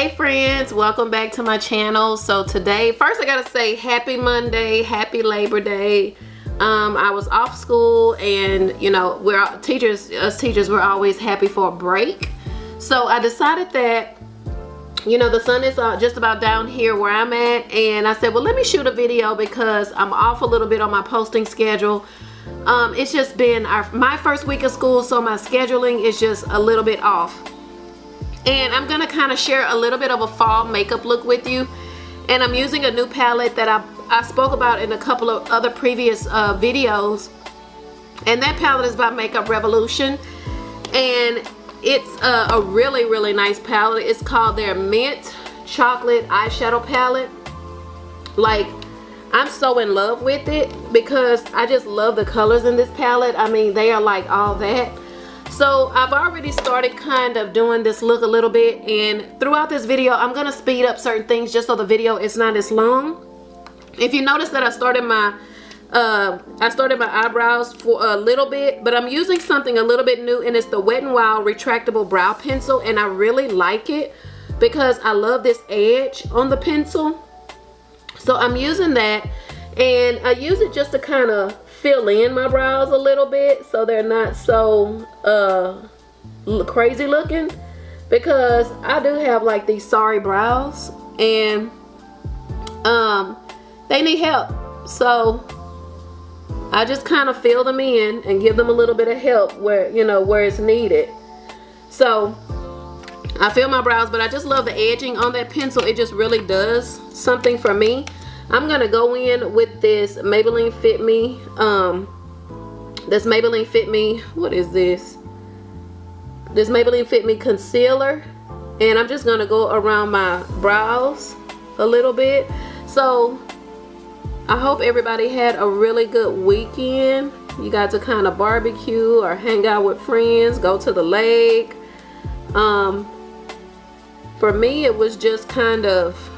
Hey friends, welcome back to my channel. So today, first I gotta say happy Monday, happy Labor Day. I was off school, and you know, us teachers we're always happy for a break. So I decided that, you know, the sun is just about down here where I'm at, and I said, well, let me shoot a video because I'm off a little bit on my posting schedule. It's just been my first week of school, so my scheduling is just a little bit off. And I'm gonna kind of share a little bit of a fall makeup look with you. And I'm using a new palette that I spoke about in a couple of other previous videos. And that palette is by Makeup Revolution. And it's a really, really nice palette. It's called their Mint Chocolate Eyeshadow Palette. Like, I'm so in love with it because I just love the colors in this palette. I mean, they are like all that. So I've already started kind of doing this look a little bit, and throughout this video I'm gonna speed up certain things just so the video is not as long. If you notice that I started my eyebrows for a little bit, but I'm using something a little bit new, and it's the Wet n Wild retractable brow pencil, and I really like it because I love this edge on the pencil. So I'm using that, and I use it just to kind of fill in my brows a little bit so they're not so crazy looking, because I do have like these sorry brows, and they need help. So I just kind of fill them in and give them a little bit of help where, you know, where it's needed. So I fill my brows, but I just love the edging on that pencil. It just really does something for me. I'm gonna go in with this Maybelline Fit Me. This Maybelline Fit Me, what is this? This Maybelline Fit Me concealer, and I'm just gonna go around my brows a little bit. So I hope everybody had a really good weekend. You got to kind of barbecue or hang out with friends, go to the lake. For me, it was just kind of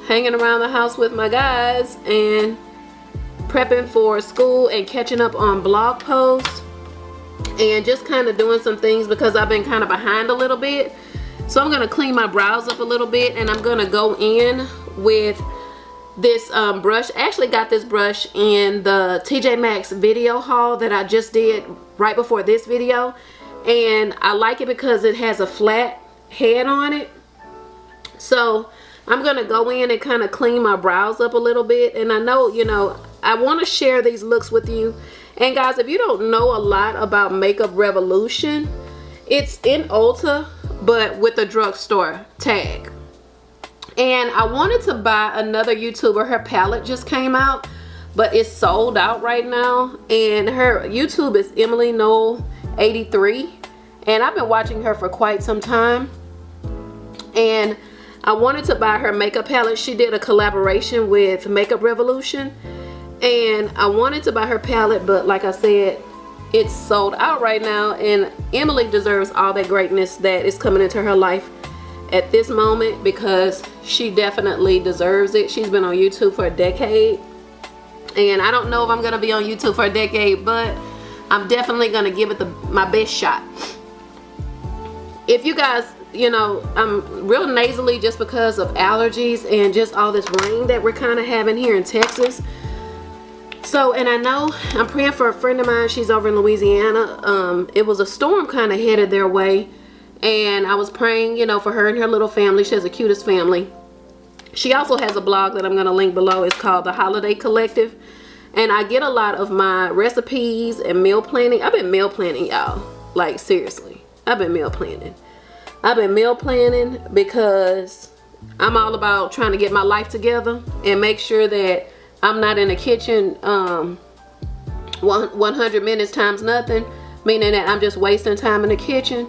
hanging around the house with my guys and prepping for school and catching up on blog posts and just kind of doing some things because I've been kind of behind a little bit. So I'm going to clean my brows up a little bit, and I'm going to go in with this brush. I actually got this brush in the TJ Maxx video haul that I just did right before this video, and I like it because it has a flat head on it. So I'm gonna go in and kind of clean my brows up a little bit. And I know, you know, I want to share these looks with you. And guys, if you don't know a lot about Makeup Revolution, it's in Ulta but with a drugstore tag. And I wanted to buy another YouTuber. Her palette just came out, but it's sold out right now. And her YouTube is Emily Noel 83, and I've been watching her for quite some time. And I wanted to buy her makeup palette. She did a collaboration with Makeup Revolution, and I wanted to buy her palette, but like I said, it's sold out right now. And Emily deserves all that greatness that is coming into her life at this moment, because she definitely deserves it. She's been on YouTube for a decade, and I don't know if I'm gonna be on YouTube for a decade, but I'm definitely gonna give it my best shot. If you guys, you know, I'm real nasally just because of allergies and just all this rain that we're kind of having here in Texas. So, and I know I'm praying for a friend of mine. She's over in Louisiana. It was a storm kind of headed their way, and I was praying, you know, for her and her little family. She has the cutest family. She also has a blog that I'm going to link below. It's called The Holiday Collective, and I get a lot of my recipes and meal planning. I've been meal planning, y'all. Like, seriously, I've been meal planning. I've been meal planning because I'm all about trying to get my life together and make sure that I'm not in the kitchen 100 minutes times nothing, meaning that I'm just wasting time in the kitchen.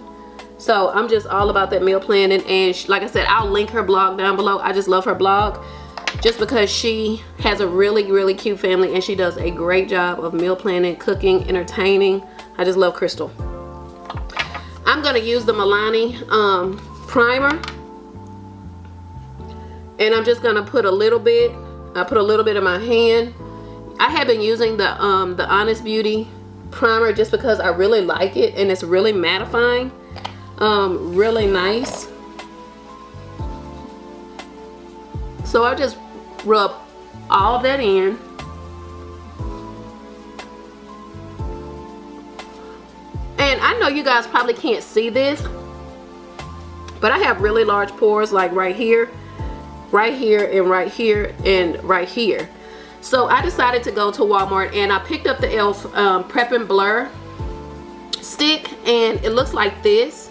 So I'm just all about that meal planning, and like I said, I'll link her blog down below. I just love her blog just because she has a really, really cute family, and she does a great job of meal planning, cooking, entertaining. I just love Crystal. I'm going to use the Milani primer, and I'm just going to put a little bit. I put a little bit in my hand. I have been using the Honest Beauty primer just because I really like it, and it's really mattifying. Really nice. So I just rub all of that in. And I know you guys probably can't see this, but I have really large pores, like right here, right here, and right here, and right here. So I decided to go to Walmart and I picked up the e.l.f. Prep and Blur stick, and it looks like this.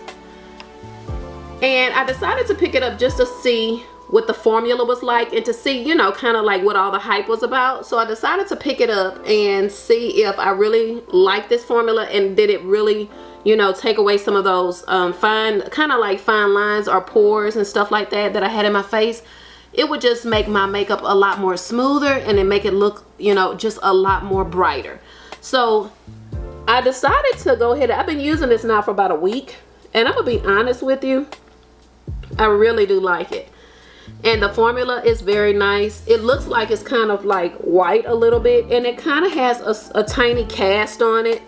And I decided to pick it up just to see what the formula was like and to see, you know, kind of like what all the hype was about. So I decided to pick it up and see if I really like this formula, and did it really, you know, take away some of those fine lines or pores and stuff like that I had in my face. It would just make my makeup a lot more smoother, and it make it look, you know, just a lot more brighter. So I decided to go ahead. I've been using this now for about a week, and I'm gonna be honest with you, I really do like it. And the formula is very nice. It looks like it's kind of like white a little bit, and it kind of has a tiny cast on it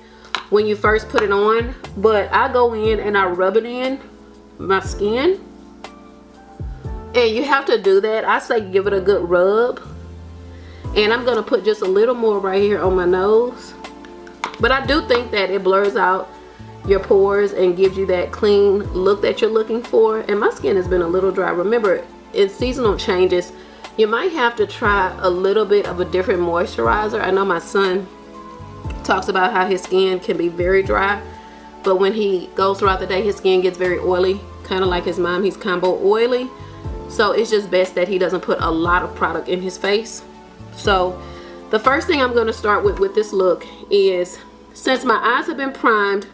when you first put it on. But I go in and I rub it in my skin, and you have to do that. I say give it a good rub, and I'm gonna put just a little more right here on my nose. But I do think that it blurs out your pores and gives you that clean look that you're looking for. And my skin has been a little dry. Remember, in seasonal changes, you might have to try a little bit of a different moisturizer. I know my son talks about how his skin can be very dry, but when he goes throughout the day, his skin gets very oily, kind of like his mom. He's combo oily. So it's just best that he doesn't put a lot of product in his face. So the first thing I'm going to start with this look is, since my eyes have been primed,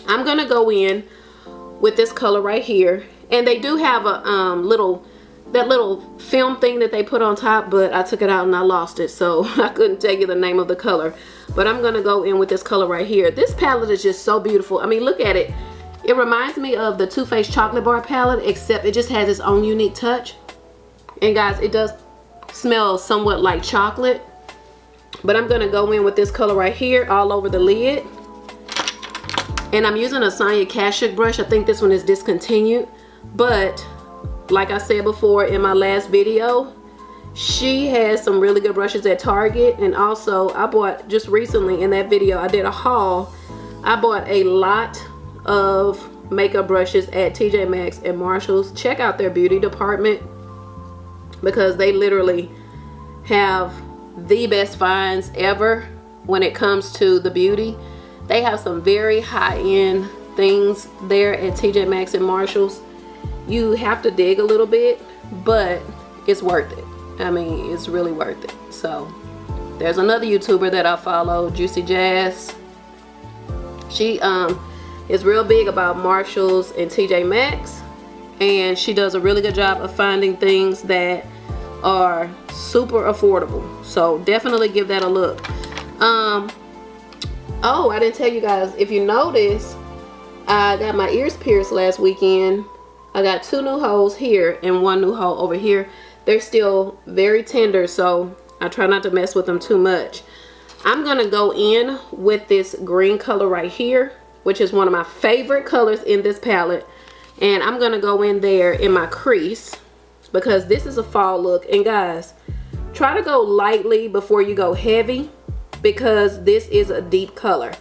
I'm going to go in with this color right here. And they do have a that little film thing that they put on top, but I took it out and I lost it, so I couldn't tell you the name of the color. But I'm gonna go in with this color right here. This palette is just so beautiful. I mean, look at it. It reminds me of the Too Faced Chocolate Bar palette, except it just has its own unique touch. And guys, it does smell somewhat like chocolate. But I'm gonna go in with this color right here all over the lid. And I'm using a Sonia Kashuk brush. I think this one is discontinued. But like I said before in my last video, she has some really good brushes at Target. And also I bought, just recently in that video, I did a haul. I bought a lot of makeup brushes at TJ Maxx and Marshall's. Check out their beauty department, because they literally have the best finds ever when it comes to the beauty. They have some very high-end things there at TJ Maxx and Marshall's. You have to dig a little bit, but it's worth it. I mean, it's really worth it. So there's another YouTuber that I follow, Juicy Jazz. She is real big about Marshall's and TJ Maxx, and she does a really good job of finding things that are super affordable. So definitely give that a look. Oh, I didn't tell you guys, if you notice, I got my ears pierced last weekend. I got 2 new holes here and 1 new hole over here. They're still very tender, so I try not to mess with them too much. I'm gonna go in with this green color right here, which is one of my favorite colors in this palette. And I'm gonna go in there in my crease, because this is a fall look. And guys, try to go lightly before you go heavy, because this is a deep color.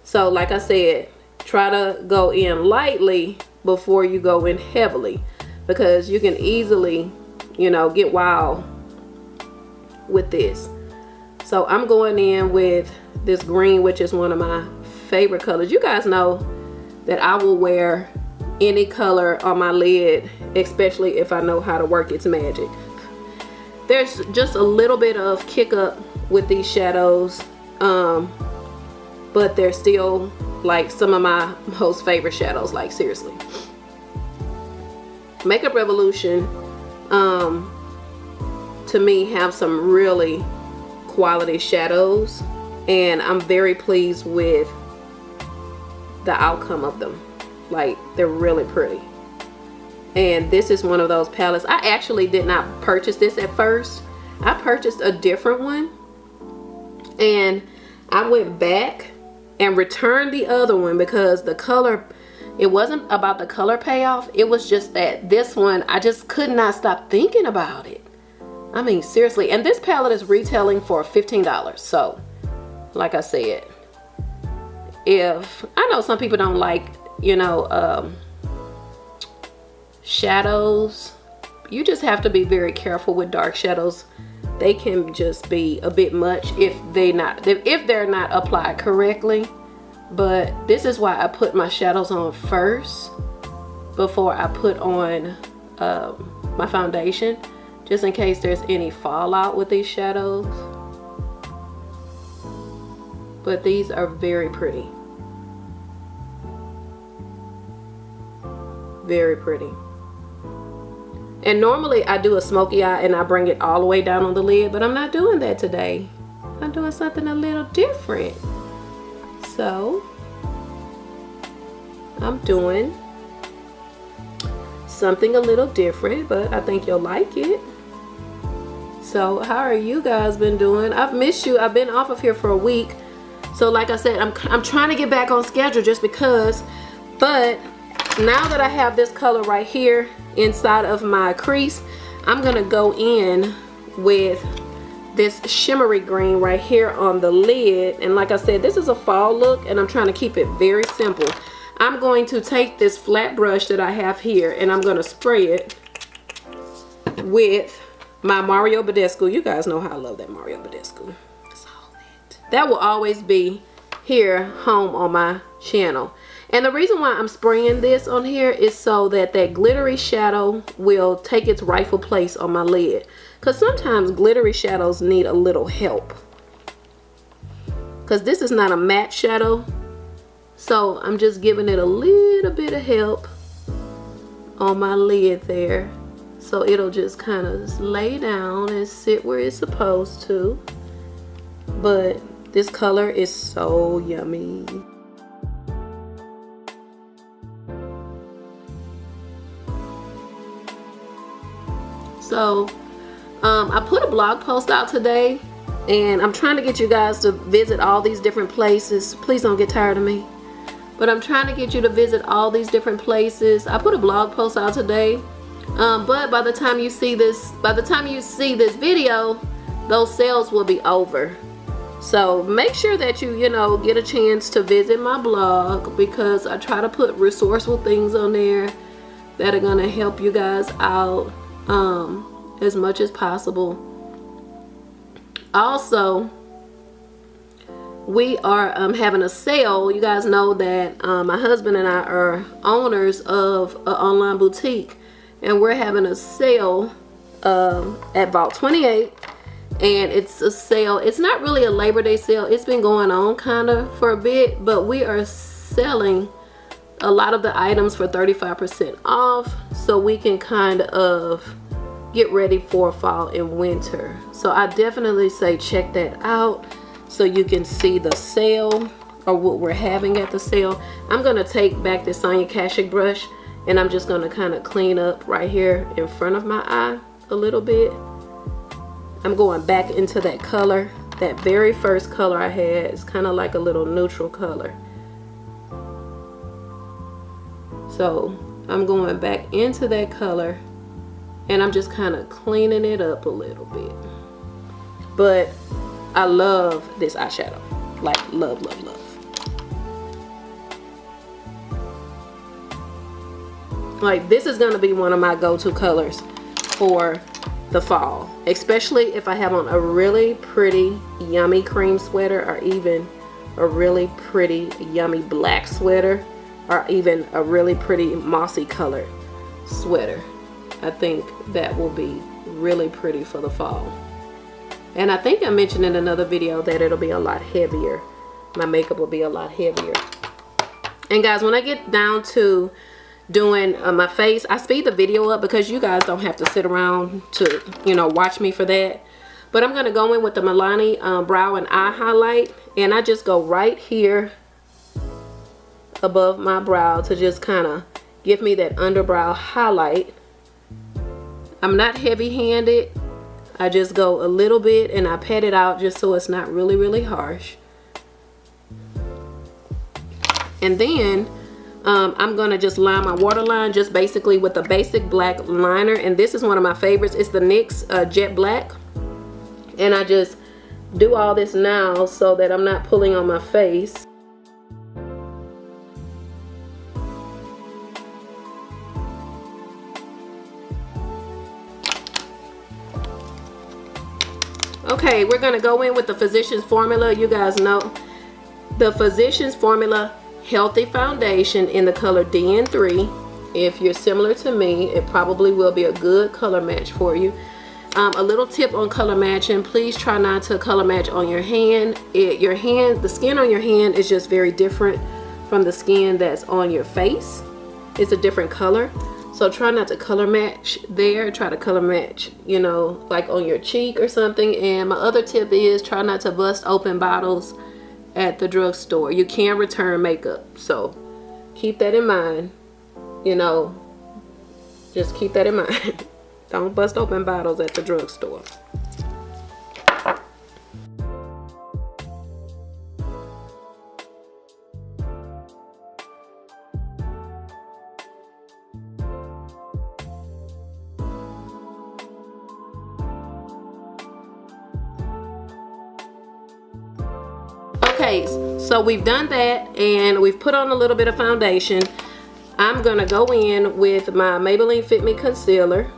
So like I said, try to go in lightly before you go in heavily, because you can easily, you know, get wild with this. So I'm going in with this green, which is one of my favorite colors. You guys know that I will wear any color on my lid, especially if I know how to work its magic. There's just a little bit of kick up with these shadows, but they're still like some of my most favorite shadows, like seriously. Makeup Revolution to me have some really quality shadows, and I'm very pleased with the outcome of them. Like, they're really pretty. And this is one of those palettes. I actually did not purchase this at first. I purchased a different one, and I went back and returned the other one because the color It wasn't about the color payoff. It was just that this one, I just could not stop thinking about it. I mean, seriously. And this palette is retailing for $15. So, like I said, if I know some people don't like, you know, shadows, you just have to be very careful with dark shadows. They can just be a bit much if they're not applied correctly. But this is why I put my shadows on first before I put on my foundation, just in case there's any fallout with these shadows. But these are very pretty. Very pretty. And normally I do a smoky eye and I bring it all the way down on the lid, but I'm not doing that today. I'm doing something a little different. So I'm doing something a little different, but I think you'll like it. So how are you guys been doing? I've missed you. I've been off of here for a week. So like I said, I'm trying to get back on schedule just because, but now that I have this color right here inside of my crease, I'm gonna go in with this shimmery green right here on the lid. And like I said, this is a fall look and I'm trying to keep it very simple. I'm going to take this flat brush that I have here and I'm going to spray it with my Mario Badescu. You guys know how I love that Mario Badescu. That will always be here home on my channel. And the reason why I'm spraying this on here is so that that glittery shadow will take its rightful place on my lid. Because sometimes glittery shadows need a little help. Because this is not a matte shadow. So I'm just giving it a little bit of help on my lid there. So it'll just kind of lay down and sit where it's supposed to. But this color is so yummy. So I put a blog post out today and I'm trying to get you guys to visit all these different places. Please don't get tired of me. But I'm trying to get you to visit all these different places. I put a blog post out today. But by the time you see this video, those sales will be over. So make sure that you get a chance to visit my blog, because I try to put resourceful things on there that are gonna help you guys out as much as possible. Also, we are having a sale. You guys know that my husband and I are owners of an online boutique, and we're having a sale at Vault 28. And it's a sale. It's not really a Labor Day sale. It's been going on kind of for a bit, but we are selling a lot of the items for 35% off, so we can kind of get ready for fall and winter. So I definitely say check that out so you can see the sale or what we're having at the sale. I'm going to take back this Sonia Kashuk brush and I'm just going to kind of clean up right here in front of my eye a little bit. I'm going back into that color. That very first color I had is kind of like a little neutral color. So I'm going back into that color and I'm just kind of cleaning it up a little bit. But I love this eyeshadow. Like love, love, love. Like this is going to be one of my go-to colors for the fall, especially if I have on a really pretty yummy cream sweater, or even a really pretty yummy black sweater, or even a really pretty mossy colored sweater. I think that will be really pretty for the fall. And I think I mentioned in another video that it'll be a lot heavier. My makeup will be a lot heavier. And guys, when I get down to doing my face, I speed the video up because you guys don't have to sit around to watch me for that. But I'm going to go in with the Milani brow and eye highlight, and I just go right here above my brow to just kind of give me that underbrow highlight. I'm not heavy-handed. I just go a little bit and I pat it out just so it's not really harsh. And then I'm gonna just line my waterline just basically with a basic black liner, and this is one of my favorites. It's the NYX Jet Black, and I just do all this now so that I'm not pulling on my face. Okay, we're gonna go in with the Physicians Formula. You guys know the Physicians Formula Healthy Foundation in the color DN3. If you're similar to me, it probably will be a good color match for you. A little tip on color matching: please try not to color match on your hand. The skin on your hand is just very different from the skin that's on your face. It's a different color. So try not to color match there. Try to color match, you know, like on your cheek or something. And my other tip is try not to bust open bottles at the drugstore. You can return makeup, so keep that in mind. You know, just keep that in mind. Don't bust open bottles at the drugstore. Okay, so we've done that and we've put on a little bit of foundation. I'm gonna go in with my Maybelline Fit Me concealer.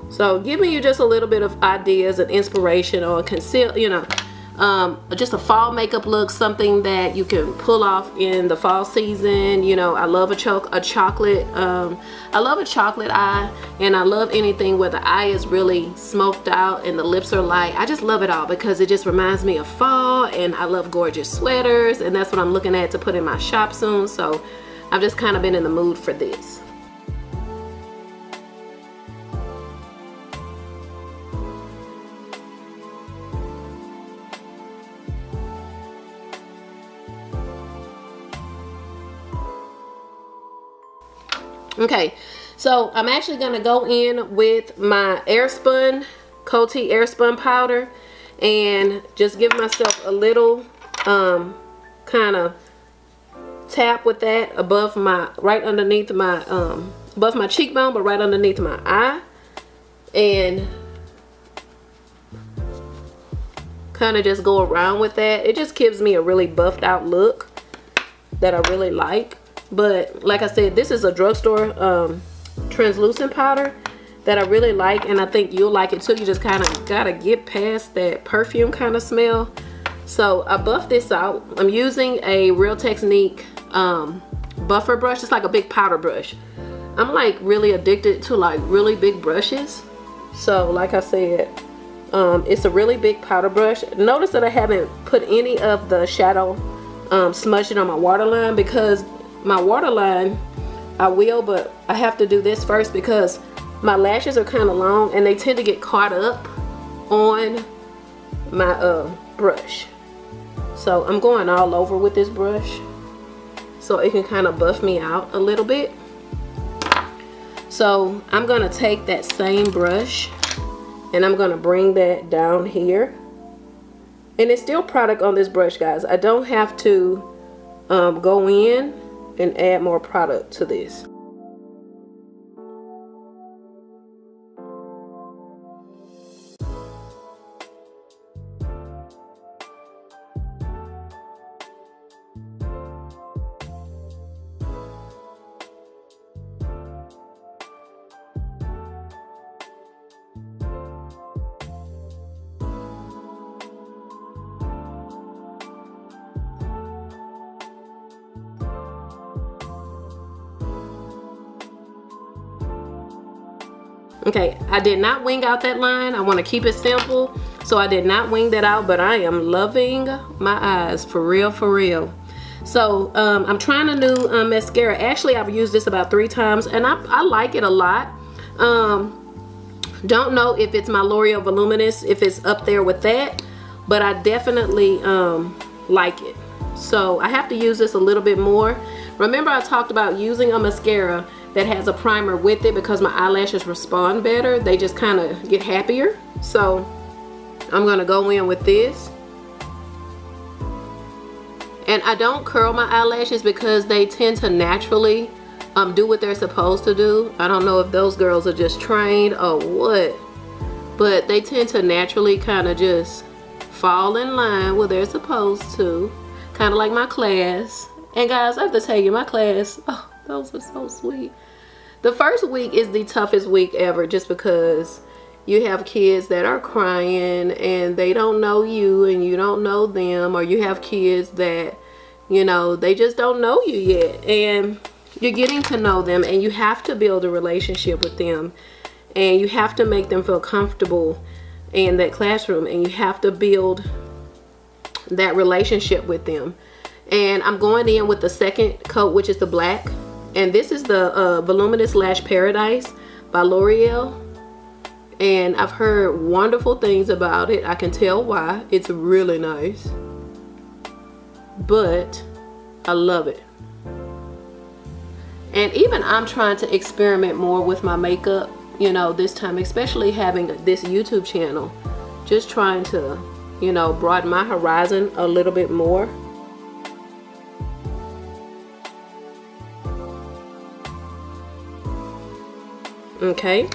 So giving you just a little bit of ideas and inspiration on conceal, you know, just a fall makeup look, something that you can pull off in the fall season. You know, I love a chocolate eye, and I love anything where the eye is really smoked out and the lips are light. I just love it all because it just reminds me of fall, and I love gorgeous sweaters, and that's what I'm looking at to put in my shop soon. So I've just kind of been in the mood for this. Okay, so I'm actually gonna go in with my Coty Airspun powder and just give myself a little kind of tap with that above my, right underneath my above my cheekbone, but right underneath my eye, and kind of just go around with that. It just gives me a really buffed out look that I really like. But like I said, this is a drugstore translucent powder that I really like, and I think you'll like it too. You just kind of gotta get past that perfume kind of smell. So I buffed this out. I'm using a Real Technique buffer brush. It's like a big powder brush. I'm like really addicted to like really big brushes. So like I said, it's a really big powder brush. Notice that I haven't put any of the shadow smudging on my waterline, because my waterline I will, but I have to do this first because my lashes are kind of long and they tend to get caught up on my brush. So I'm going all over with this brush so it can kind of buff me out a little bit. So I'm gonna take that same brush and I'm gonna bring that down here, and it's still product on this brush, guys. I don't have to go in and add more product to this. Okay, I did not wing out that line. I want to keep it simple, so I did not wing that out, but I am loving my eyes for real, for real. So I'm trying a new mascara. Actually, I've used this about 3 times and I like it a lot. Don't know if it's my L'Oreal Voluminous, if it's up there with that, but I definitely like it. So I have to use this a little bit more. Remember I talked about using a mascara that has a primer with it because my eyelashes respond better. They just kind of get happier. So I'm gonna go in with this. And I don't curl my eyelashes because they tend to naturally do what they're supposed to do. I don't know if those girls are just trained or what, but they tend to naturally kind of just fall in line where they're supposed to, kind of like my class. And guys, I have to tell you, my class, oh, those are so sweet. The first week is the toughest week ever, just because you have kids that are crying and they don't know you and you don't know them, or you have kids that, you know, they just don't know you yet, and you're getting to know them, and you have to build a relationship with them, and you have to make them feel comfortable in that classroom, and you have to build that relationship with them. And I'm going in with the second coat, which is the black, and this is the Voluminous Lash Paradise by L'Oreal, and I've heard wonderful things about it. I can tell why. It's really nice, but I love it. And even I'm trying to experiment more with my makeup, you know, this time, especially having this YouTube channel, just trying to, you know, broaden my horizon a little bit more. Okay,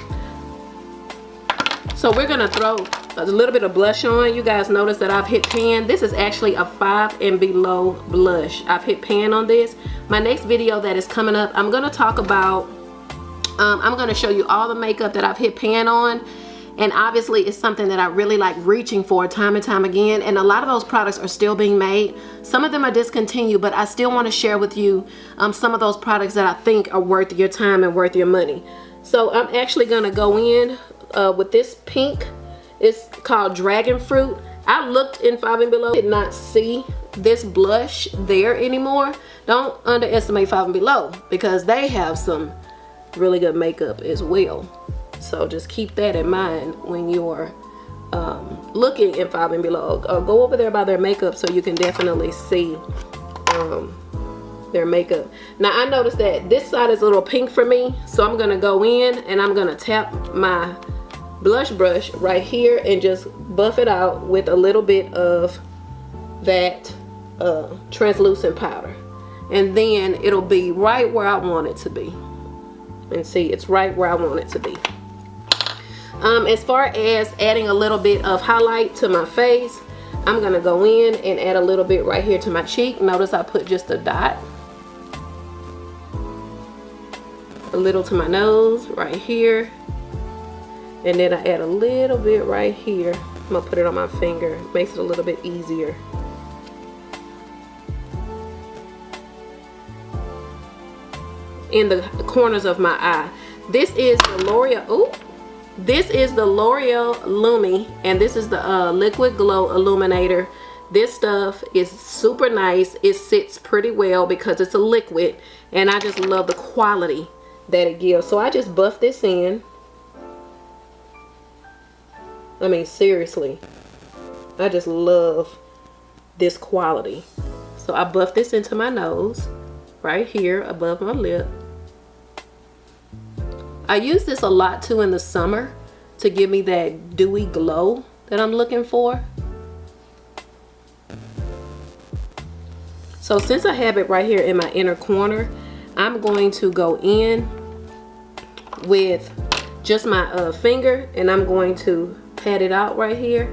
so we're gonna throw a little bit of blush on. You guys notice that I've hit pan. This is actually a 5 and below blush. I've hit pan on this. My next video that is coming up, I'm gonna talk about, I'm gonna show you all the makeup that I've hit pan on. And obviously it's something that I really like reaching for time and time again. And a lot of those products are still being made. Some of them are discontinued, but I still want to share with you some of those products that I think are worth your time and worth your money. So I'm actually gonna go in with this pink. It's called Dragon Fruit. I looked in 5 and below, did not see this blush there anymore. Don't underestimate 5 and below, because they have some really good makeup as well. So just keep that in mind when you're looking in 5 and below. Go over there by their makeup so you can definitely see their makeup. Now I noticed that this side is a little pink for me, so I'm gonna go in and I'm gonna tap my blush brush right here and just buff it out with a little bit of that translucent powder, and then it'll be right where I want it to be. And see, it's right where I want it to be. As far as adding a little bit of highlight to my face, I'm gonna go in and add a little bit right here to my cheek. Notice I put just a dot. A little to my nose right here, and then I add a little bit right here. I'm gonna put it on my finger. Makes it a little bit easier. In the corners of my eye. This is the L'Oreal. Ooh, this is the L'Oreal Lumi, and this is the Liquid Glow Illuminator. This stuff is super nice. It sits pretty well because it's a liquid, and I just love the quality that it gives. So I just buff this in. I mean, seriously, I just love this quality. So I buff this into my nose right here above my lip. I use this a lot too in the summer to give me that dewy glow that I'm looking for. So since I have it right here in my inner corner, I'm going to go in with just my finger, and I'm going to pat it out right here.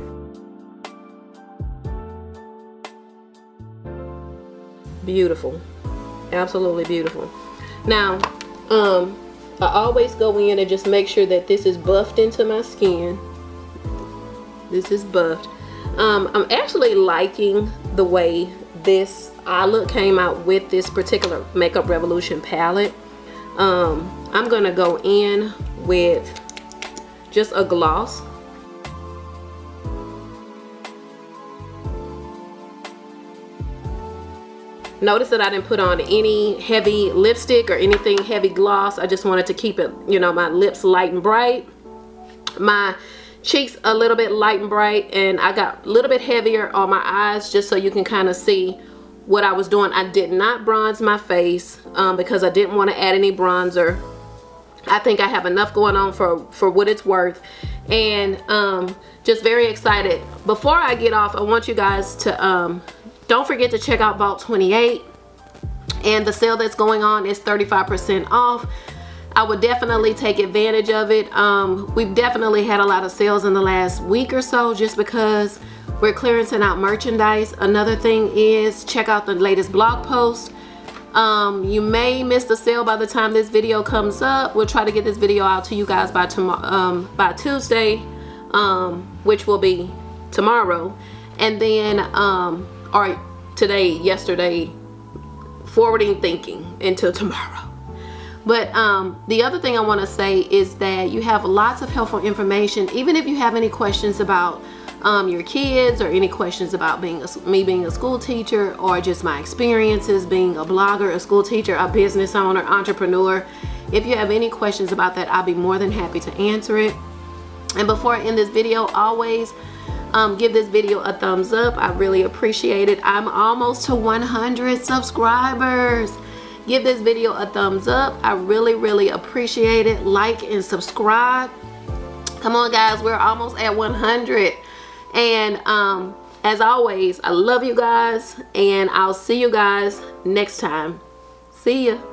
Beautiful, absolutely beautiful. Now I always go in and just make sure that this is buffed into my skin. This is buffed. I'm actually liking the way this eye look came out with this particular Makeup Revolution palette. I'm gonna go in with just a gloss. Notice that I didn't put on any heavy lipstick or anything heavy gloss. I just wanted to keep it, you know, my lips light and bright, my cheeks a little bit light and bright, and I got a little bit heavier on my eyes just so you can kind of see what I was doing. I did not bronze my face because I didn't want to add any bronzer I think I have enough going on for what it's worth, and just very excited. Before I get off, I want you guys to don't forget to check out Vault 28, and the sale that's going on is 35% off. I would definitely take advantage of it. We've definitely had a lot of sales in the last week or so just because we're clearancing out merchandise. Another thing is check out the latest blog post. You may miss the sale by the time this video comes up. We'll try to get this video out to you guys by tomorrow, by Tuesday, which will be tomorrow, and then or today, yesterday, forwarding thinking until tomorrow. But the other thing I want to say is that you have lots of helpful information. Even if you have any questions about your kids, or any questions about me being a school teacher, or just my experiences being a blogger, a school teacher, a business owner, entrepreneur, if you have any questions about that, I'll be more than happy to answer it. And before I end this video, always give this video a thumbs up. I really appreciate it. I'm almost to 100 subscribers. Give this video a thumbs up. I really appreciate it. Like and subscribe. Come on guys, we're almost at 100. And as always, I love you guys, and I'll see you guys next time. See ya.